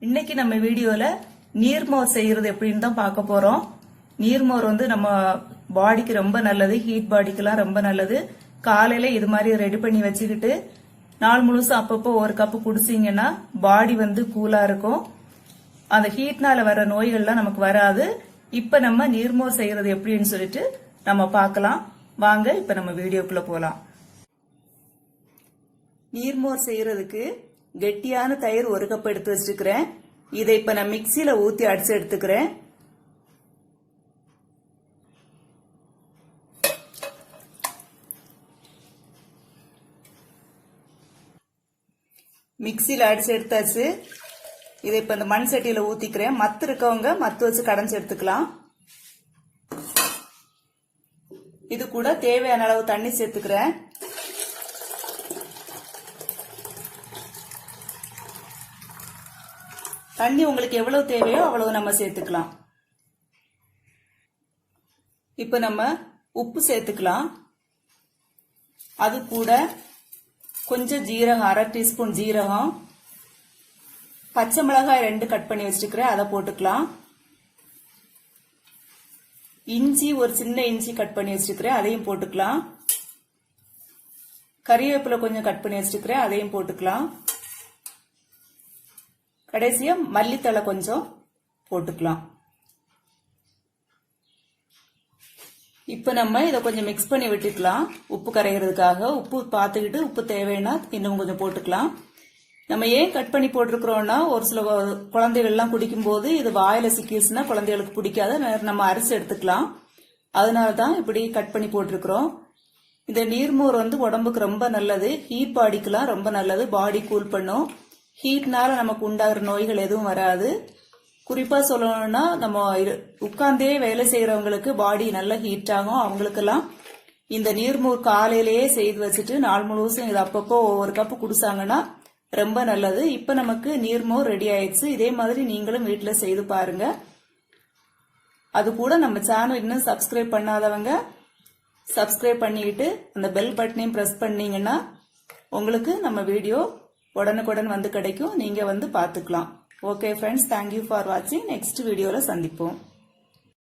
இன்னைக்கு நம்ம வீடியோல நீர்மோர் செய்யறது எப்படின்னு தான் பார்க்க போறோம். நீர்மோர் வந்து நம்ம பாடிக்கு ரொம்ப நல்லது, ஹீட் பாடிக்கெல்லாம் ரொம்ப நல்லது. காலையில இது மாதிரி ரெடி பண்ணி வச்சுக்கிட்டு நாள் முழுசும் அப்பப்போ ஒரு கப்பு குடிச்சீங்கன்னா பாடி வந்து கூலா இருக்கும். அந்த ஹீட்னால வர நோய்கள்லாம் நமக்கு வராது. இப்ப நம்ம நீர்மோர் செய்யறது எப்படின்னு சொல்லிட்டு நம்ம பார்க்கலாம். வாங்க இப்ப நம்ம வீடியோக்குள்ள போலாம். நீர்மோர் செய்யறதுக்கு கெட்டியான தயிர் ஒரு கப் எடுத்து வச்சிருக்கிறேன். இதை இப்ப நான் மிக்சியில ஊத்தி அடிச்சு எடுத்துக்கிறேன். மிக்சியில அடிச்சு எடுத்தாச்சு. இதை இப்ப இந்த மண் சட்டியில ஊத்திக்கிறேன். மத்து இருக்கவங்க மத்து வச்சு கடைஞ்சு எடுத்துக்கலாம். இது கூட தேவையான அளவு தண்ணி சேர்த்துக்கிறேன். தண்ணி உங்களுக்கு எவ்வளவு தேவையோ அவ்வளவு நம்ம சேர்த்துக்கலாம். இப்ப நம்ம உப்பு சேர்த்துக்கலாம். அது கூட கொஞ்சம் ஜீரகம், அரை டீஸ்பூன் ஜீரகம், பச்சை மிளகாய் 2 கட் பண்ணி வச்சிருக்கிறேன், அதை போட்டுக்கலாம். இஞ்சி ஒரு சின்ன இஞ்சி கட் பண்ணி வச்சிருக்கிறேன், அதையும் போட்டுக்கலாம். கறிவேப்பிலை கொஞ்சம் கட் பண்ணி வச்சிருக்கிறேன், அதையும் போட்டுக்கலாம். கடைசியா மல்லித்தழை கொஞ்சம் போட்டுக்கலாம். இப்ப நம்ம இதை கொஞ்சம் மிக்ஸ் பண்ணி விட்டுக்கலாம். உப்பு கரைகிறதுக்காக உப்பு பார்த்துக்கிட்டு உப்பு தேவைன்னா இன்னும் கொஞ்சம் போட்டுக்கலாம். நம்ம ஏன் கட் பண்ணி போட்டிருக்கிறோம்னா, ஒரு சில குழந்தைகள்லாம் குடிக்கும் போது இது வாயில சிக்கிடுச்சுன்னா குழந்தைகளுக்கு பிடிக்காத, நம்ம அரிசி எடுத்துக்கலாம். அதனாலதான் இப்படி கட் பண்ணி போட்டிருக்கிறோம். இந்த நீர்மோர் வந்து உடம்புக்கு ரொம்ப நல்லது, ஹீட் பாடிக்கெல்லாம் ரொம்ப நல்லது, பாடி கூல் பண்ணும். ஹீட்னால நமக்கு உண்டாகிற நோய்கள் எதுவும் வராது. குறிப்பா சொல்லணும்னா, நம்ம உட்கார்ந்தே வேலை செய்யறவங்களுக்கு பாடி நல்ல ஹீட் ஆகும். அவங்களுக்கெல்லாம் இந்த நீர்மோர் காலையிலேயே செய்து வச்சுட்டு நாள் முழுவதும் இது அப்பப்போ ஒவ்வொரு கப்பு குடிச்சாங்கன்னா ரொம்ப நல்லது. இப்ப நமக்கு நீர்மோர் ரெடி ஆயிடுச்சு. இதே மாதிரி நீங்களும் வீட்டுல செய்து பாருங்க. அது கூட நம்ம சேனல் இன்னும் சப்ஸ்கிரைப் பண்ணாதவங்க சப்ஸ்கிரைப் பண்ணிக்கிட்டு அந்த பெல் பட்டனையும் பிரஸ் பண்ணீங்கன்னா உங்களுக்கு நம்ம வீடியோ உடனுக்குடன் வந்து கிடைக்கும். நீங்க வந்து பாத்துக்கலாம். ஓகே ஃப்ரெண்ட்ஸ், தேங்க்யூ ஃபார் வாட்சிங். நெக்ஸ்ட் வீடியோல சந்திப்போம்.